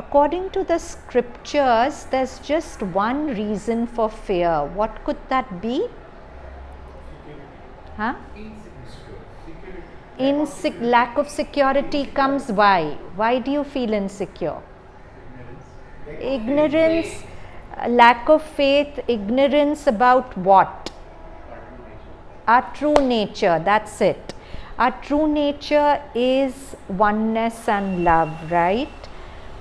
according to the scriptures, there's just one reason for fear. What could that be? Huh? Lack of security comes why? Why do you feel insecure? Ignorance, lack of faith, ignorance about what? Our true nature, that's it. Our true nature is oneness and love, right?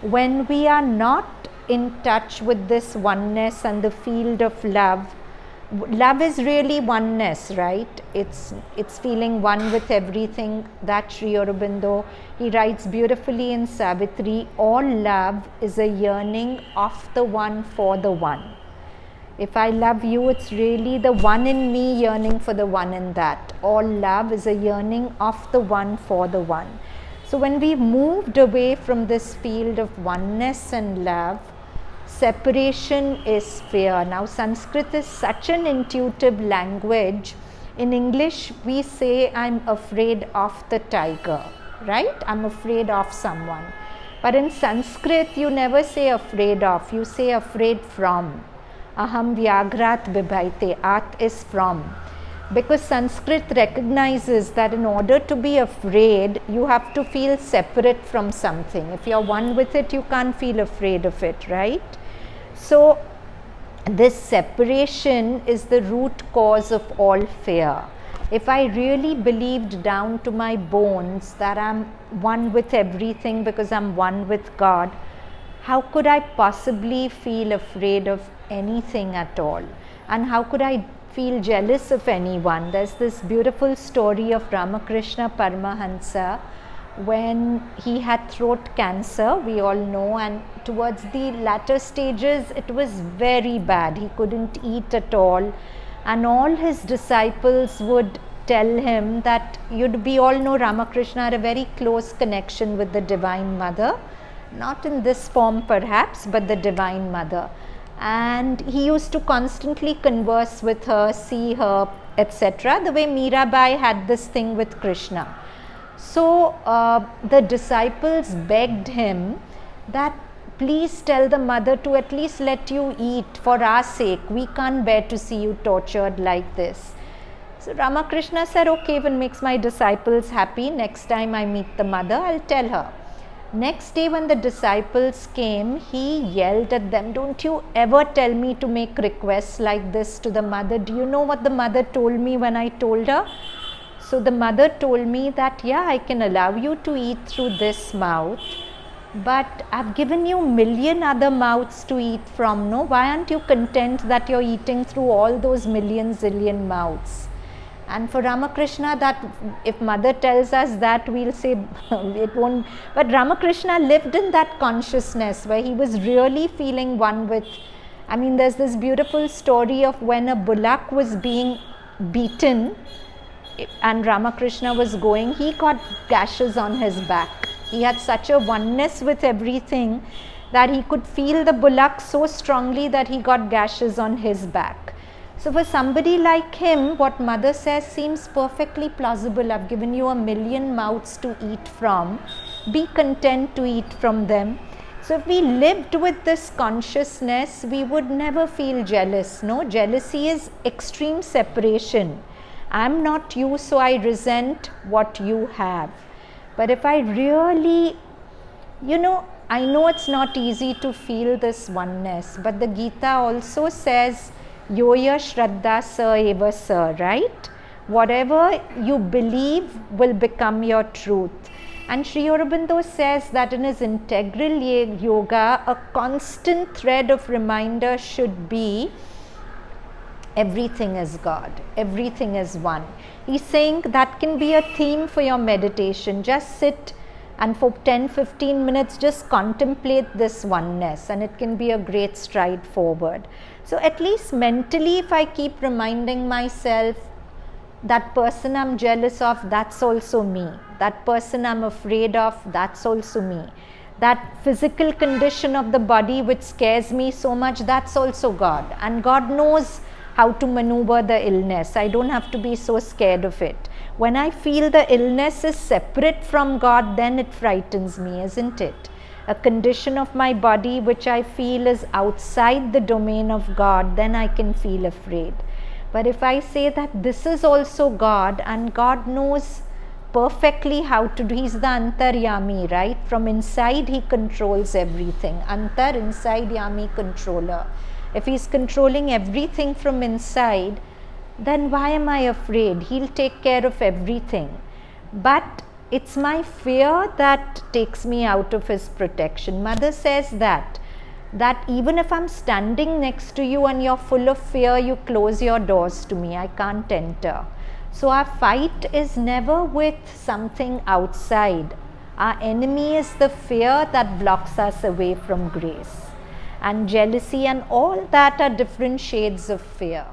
When we are not in touch with this oneness and the field of love, love is really oneness, right? It's feeling one with everything. That Sri Aurobindo, he writes beautifully in Savitri, all love is a yearning of the one for the one. If I love you, it's really the one in me yearning for the one in that. All love is a yearning of the one for the one. So when we moved away from this field of oneness and love, separation is fear. Now Sanskrit is such an intuitive language. In English we say I'm afraid of the tiger, right? I'm afraid of someone. But in Sanskrit you never say afraid of, you say afraid from. Aham vyagrat vibhaite, at is from. Because Sanskrit recognizes that in order to be afraid, you have to feel separate from something. If you're one with it, you can't feel afraid of it, right? So this separation is the root cause of all fear. If I really believed down to my bones that I'm one with everything because I'm one with God, how could I possibly feel afraid of anything at all? And how could I feel jealous of anyone? There's this beautiful story of Ramakrishna Paramahansa when he had throat cancer, we all know, and towards the latter stages it was very bad. He couldn't eat at all, and all his disciples would tell him that we all know Ramakrishna had a very close connection with the Divine Mother, not in this form perhaps, but the Divine Mother. And he used to constantly converse with her, see her, etc. The way Mirabai had this thing with Krishna. So the disciples begged him that please tell the mother to at least let you eat for our sake. We can't bear to see you tortured like this. So Ramakrishna said, okay, if it makes my disciples happy, next time I meet the mother, I'll tell her. Next day when the disciples came, he yelled at them, don't you ever tell me to make requests like this to the mother. Do you know what the mother told me when I told her? So the mother told me that, yeah, I can allow you to eat through this mouth, but I've given you 1,000,000 other mouths to eat from. No, why aren't you content that you're eating through all those zillion mouths? And for Ramakrishna, that if mother tells us that, we'll say it won't. But Ramakrishna lived in that consciousness where he was really feeling one with. I mean, there's this beautiful story of when a bullock was being beaten and Ramakrishna was going, he got gashes on his back. He had such a oneness with everything that he could feel the bullock so strongly that he got gashes on his back. So for somebody like him, what mother says seems perfectly plausible. I've given you 1,000,000 mouths to eat from. Be content to eat from them. So if we lived with this consciousness, we would never feel jealous. No, jealousy is extreme separation. I'm not you, so I resent what you have. But if I really, I know it's not easy to feel this oneness, but the Gita also says, Yoya Shraddha Sa Eva Sa, right? Whatever you believe will become your truth. And Sri Aurobindo says that in his integral yoga, a constant thread of reminder should be everything is God, everything is one. He's saying that can be a theme for your meditation. Just sit and for 10-15 minutes just contemplate this oneness, and it can be a great stride forward. So at least mentally, if I keep reminding myself, that person I'm jealous of, that's also me. That person I'm afraid of, that's also me. That physical condition of the body which scares me so much, that's also God. And God knows how to maneuver the illness. I don't have to be so scared of it. When I feel the illness is separate from God, then it frightens me, isn't it? a condition of my body which I feel is outside the domain of God, then I can feel afraid. But if I say that this is also God and God knows perfectly how to do, he's the Antaryami, right? From inside he controls everything. Antar, inside, Yami, controller. If he's controlling everything from inside, then why am I afraid? He'll take care of everything. But it's my fear that takes me out of his protection. Mother says that even if I'm standing next to you and you're full of fear, you close your doors to me, I can't enter. So our fight is never with something outside. Our enemy is the fear that blocks us away from grace. And jealousy and all that are different shades of fear.